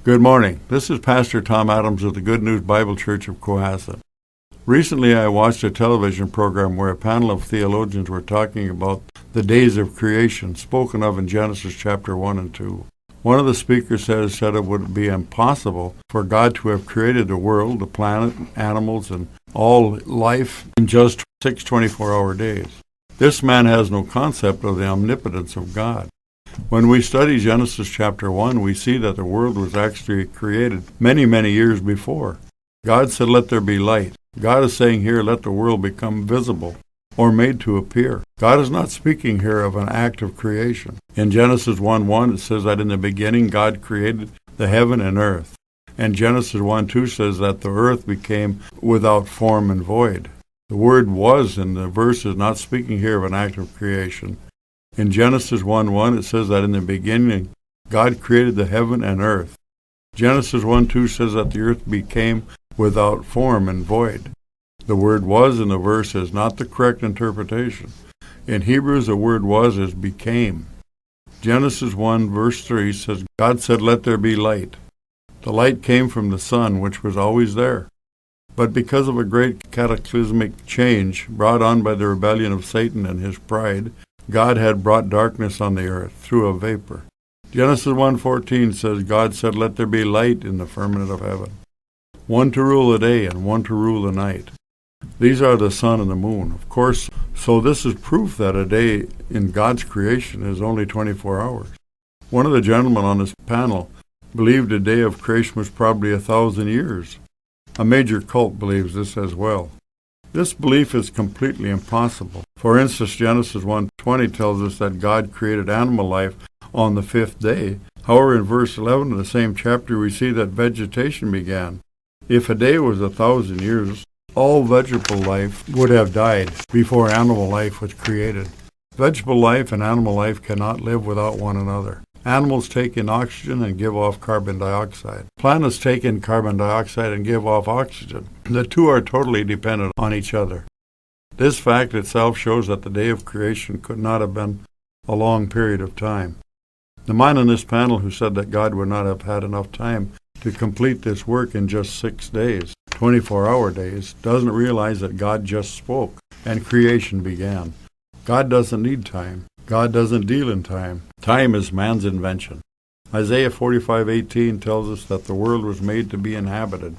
Good morning. This is Pastor Tom Adams of the Good News Bible Church of Cohasset. Recently, I watched a television program where a panel of theologians were talking about the days of creation spoken of in Genesis chapter 1 and 2. One of the speakers said it would be impossible for God to have created the world, the planet, animals, and all life in just 6 24-hour days. This man has no concept of the omnipotence of God. When we study Genesis chapter 1, we see that the world was actually created many, many years before. God said, "Let there be light." God is saying here, "Let the world become visible," or made to appear. God is not speaking here of an act of creation. In Genesis 1:1, it says that in the beginning God created the heaven and earth. And Genesis 1:2 says that the earth became without form and void. The word "was" in the verse is not speaking here of an act of creation. In Genesis 1:1, it says that in the beginning, God created the heaven and earth. Genesis 1:2 says that the earth became without form and void. The word "was" in the verse is not the correct interpretation. In Hebrews, the word "was" is "became." Genesis 1 verse 3 says, God said, "Let there be light." The light came from the sun, which was always there. But because of a great cataclysmic change brought on by the rebellion of Satan and his pride, God had brought darkness on the earth through a vapor. Genesis 1:14 says, God said, "Let there be light in the firmament of heaven, one to rule the day and one to rule the night." These are the sun and the moon, of course, so this is proof that a day in God's creation is only 24 hours. One of the gentlemen on this panel believed a day of creation was probably 1,000 years. A major cult believes this as well. This belief is completely impossible. For instance, Genesis 1:20 tells us that God created animal life on the fifth day. However, in verse 11 of the same chapter, we see that vegetation began. If a day was 1,000 years, all vegetable life would have died before animal life was created. Vegetable life and animal life cannot live without one another. Animals take in oxygen and give off carbon dioxide. Plants take in carbon dioxide and give off oxygen. The two are totally dependent on each other. This fact itself shows that the day of creation could not have been a long period of time. The man on this panel who said that God would not have had enough time to complete this work in just 6 days, 24-hour days, doesn't realize that God just spoke and creation began. God doesn't need time. God doesn't deal in time. Time is man's invention. Isaiah 45:18 tells us that the world was made to be inhabited.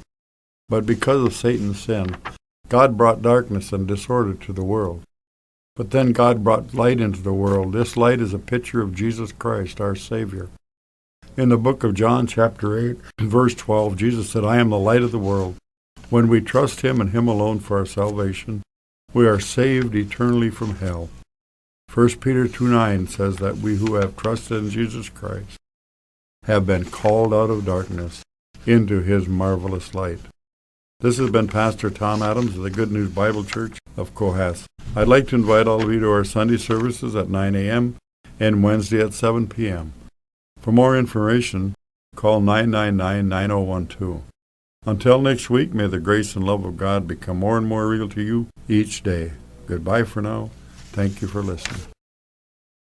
But because of Satan's sin, God brought darkness and disorder to the world. But then God brought light into the world. This light is a picture of Jesus Christ, our Savior. In the book of John, chapter 8, verse 12, Jesus said, "I am the light of the world." When we trust Him and Him alone for our salvation, we are saved eternally from hell. 1 Peter 2:9 says that we who have trusted in Jesus Christ have been called out of darkness into His marvelous light. This has been Pastor Tom Adams of the Good News Bible Church of Cohasset. I'd like to invite all of you to our Sunday services at 9 a.m. and Wednesday at 7 p.m. For more information, call 999-9012. Until next week, may the grace and love of God become more and more real to you each day. Goodbye for now. Thank you for listening.